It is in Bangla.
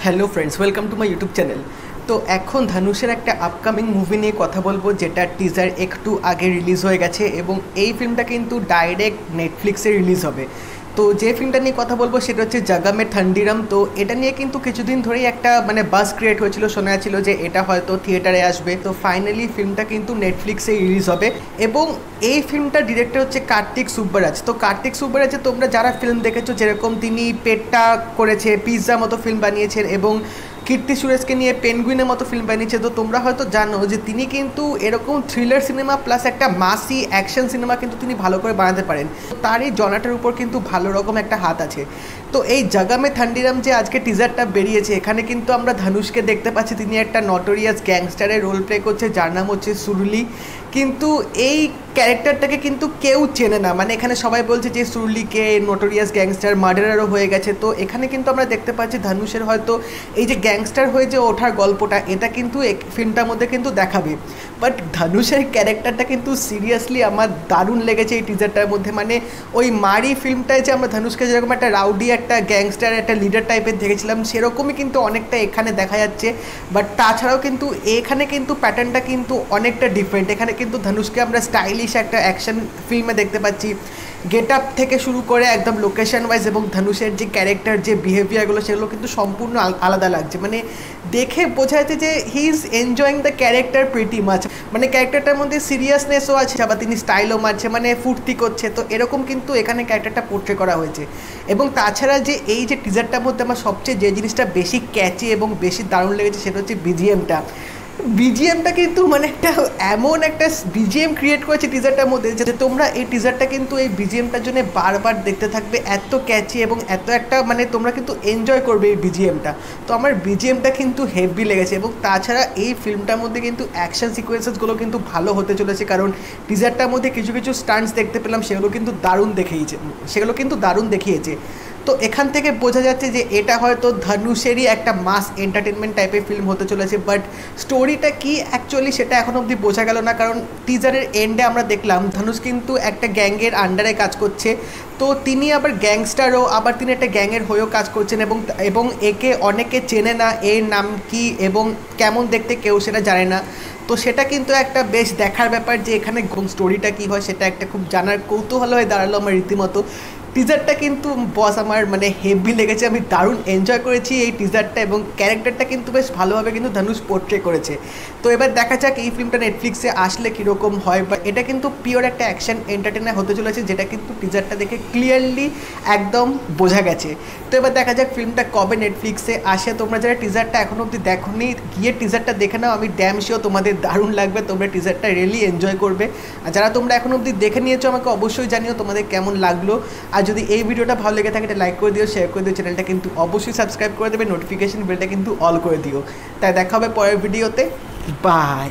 Hello friends, welcome to my YouTube channel. তো এখন ধানুষের একটা আপকামিং মুভি নিয়ে কথা বলবো, যেটা টিজার একটু আগে রিলিজ হয়ে গেছে এবং এই ফিল্মটা কিন্তু ডাইরেক্ট নেটফ্লিক্সে রিলিজ হবে। তো যে ফিল্মটা নিয়ে কথা বলবো সেটা হচ্ছে জাগা মে ঠান্ডিরাম। তো এটা নিয়ে কিন্তু কিছুদিন ধরেই একটা বাস ক্রিয়েট হয়েছিল, শোনা যাচ্ছিল যে এটা হয়তো থিয়েটারে আসবে। তো ফাইনালি ফিল্মটা কিন্তু নেটফ্লিক্সে রিলিজ হবে এবং এই ফিল্মটার ডিরেক্টর হচ্ছে কার্তিক সুব্বারাজ। তো কার্তিক সুব্বারাজের তোমরা যারা ফিল্ম দেখেছো, যেরকম তিনি পেট্টা করেছে, পিৎজা মতো ফিল্ম বানিয়েছেন এবং কীর্তি সুরেশকে নিয়ে পেনগুইনের মতো ফিল্ম বানিয়েছে, তো তোমরা হয়তো জানো যে তিনি কিন্তু এরকম থ্রিলার সিনেমা প্লাস একটা মাসি অ্যাকশন সিনেমা কিন্তু তিনি ভালো করে বানাতে পারেন। তার এই জনাটার উপর কিন্তু ভালো রকম একটা হাত আছে। তো এই জাগা মে ঠান্ডিরাম যে আজকে টিজারটা বেরিয়েছে, এখানে কিন্তু আমরা ধানুষকে দেখতে পাচ্ছি, তিনি একটা নটোরিয়াস গ্যাংস্টারের রোল প্লে করছে যার নাম হচ্ছে সুরলি। কিন্তু এই ক্যারেক্টারটাকে কিন্তু কেউ চেনে না, এখানে সবাই বলছে যে সুরলিকে নোটোরিয়াস গ্যাংস্টার মার্ডারারও হয়ে গেছে। তো এখানে কিন্তু আমরা দেখতে পাচ্ছি ধানুষের হয়তো এই যে গ্যাংস্টার হয়ে যে ওঠার গল্পটা, এটা কিন্তু ফিল্মটার মধ্যে কিন্তু দেখাবে। বাট ধানুষের ক্যারেক্টারটা কিন্তু সিরিয়াসলি আমার দারুণ লেগেছে এই টিজারটার মধ্যে। ওই মারি ফিল্মটায় যে আমরা ধানুষকে যেরকম একটা রাউডি, একটা গ্যাংস্টার, একটা লিডার টাইপের দেখেছিলাম, সেরকমই কিন্তু অনেকটা এখানে দেখা যাচ্ছে। বাট তাছাড়াও কিন্তু এখানে কিন্তু প্যাটার্নটা কিন্তু অনেকটা ডিফারেন্ট। এখানে কিন্তু ধানুষকে আমরা স্টাইলিশ একটা অ্যাকশন ফিল্মে দেখতে পাচ্ছি, গেট আপ থেকে শুরু করে একদম লোকেশন ওয়াইজ এবং ধানুষের যে ক্যারেক্টার, যে বিহেভিয়ারগুলো, সেগুলো কিন্তু সম্পূর্ণ আলাদা লাগছে। দেখে বোঝা যাচ্ছে যে he is enjoying the character pretty much. ক্যারেক্টারটার মধ্যে সিরিয়াসনেসও আছে, আবার তিনি স্টাইলও মারছে, ফুর্তি করছে। তো এরকম কিন্তু এখানে ক্যারেক্টারটা পোর্ট্রে করা হয়েছে। এবং তাছাড়া যে এই যে টিজারটার মধ্যে আমার সবচেয়ে যে জিনিসটা বেশি ক্যাচি এবং বেশি দারুণ লেগেছে সেটা হচ্ছে বিজিএমটা কিন্তু একটা এমন একটা বিজিএম ক্রিয়েট করেছে টিজারটার মধ্যে, যে তোমরা এই টিজারটা কিন্তু এই বিজিএমটার জন্য বারবার দেখতে থাকবে। এত ক্যাচি এবং এত একটা তোমরা কিন্তু এনজয় করবে এই বিজিএমটা। তো আমার বিজিএমটা কিন্তু হেভি লেগেছে। এবং তাছাড়া এই ফিল্মটার মধ্যে কিন্তু অ্যাকশন সিকোয়েন্সেসগুলো কিন্তু ভালো হতে চলেছে, কারণ টিজারটার মধ্যে কিছু কিছু স্টান্টস দেখতে পেলাম, সেগুলো কিন্তু দারুণ দেখিয়েছে। তো এখান থেকে বোঝা যাচ্ছে যে এটা হয়তো ধানুষেরই একটা মাস এন্টারটেনমেন্ট টাইপের ফিল্ম হতে চলেছে। বাট স্টোরিটা কি অ্যাকচুয়ালি সেটা এখনও অবধি বোঝা গেল না, কারণ টিজারের এন্ডে আমরা দেখলাম ধানুষ কিন্তু একটা গ্যাংয়ের আন্ডারে কাজ করছে। তো তিনি আবার গ্যাংস্টারও, আবার তিনি একটা গ্যাংয়ের হয়েও কাজ করছেন এবং একে অনেকে চেনে না, এর নাম কি এবং কেমন দেখতে কেউ সেটা জানে না। তো সেটা কিন্তু একটা বেশ দেখার ব্যাপার যে এখানে স্টোরিটা কী হয়, সেটা একটা খুব জানার কৌতূহল হয়ে দাঁড়ালো আমার রীতিমতো। টিজারটা কিন্তু বস আমার হেভি লেগেছে, আমি দারুণ এনজয় করেছি এই টিজারটা এবং ক্যারেক্টারটা কিন্তু বেশ ভালোভাবে কিন্তু ধানুষ পোর্ট্রে করেছে। তো এবার দেখা যাক এই ফিল্মটা নেটফ্লিক্সে আসলে কীরকম হয়। বা এটা কিন্তু পিওর একটা অ্যাকশন এন্টারটেইনার হতে চলেছে, যেটা কিন্তু টিজারটা দেখে ক্লিয়ারলি একদম বোঝা গেছে। তো এবার দেখা যাক ফিল্মটা কবে নেটফ্লিক্সে আসে। তোমরা যারা টিজারটা এখনও অবধি দেখোনি, গিয়ে টিজারটা দেখে নাও, আমি ড্যাম শিওর তোমাদের দারুণ লাগবে, তোমরা টিজারটা রিয়েলি এনজয় করবে। আর যারা তোমরা এখনও অবধি দেখে নিয়েছো, আমাকে অবশ্যই জানিও তোমাদের কেমন লাগলো। আর যদি এই ভিডিওটা ভালো লেগে থাকে এটা লাইক করে দিও, শেয়ার করে দিও, চ্যানেলটা কিন্তু অবশ্যই সাবস্ক্রাইব করে দেবে, নোটিফিকেশন বেলটা কিন্তু অল করে দিও। তাই দেখা হবে পরের ভিডিওতে। বাই।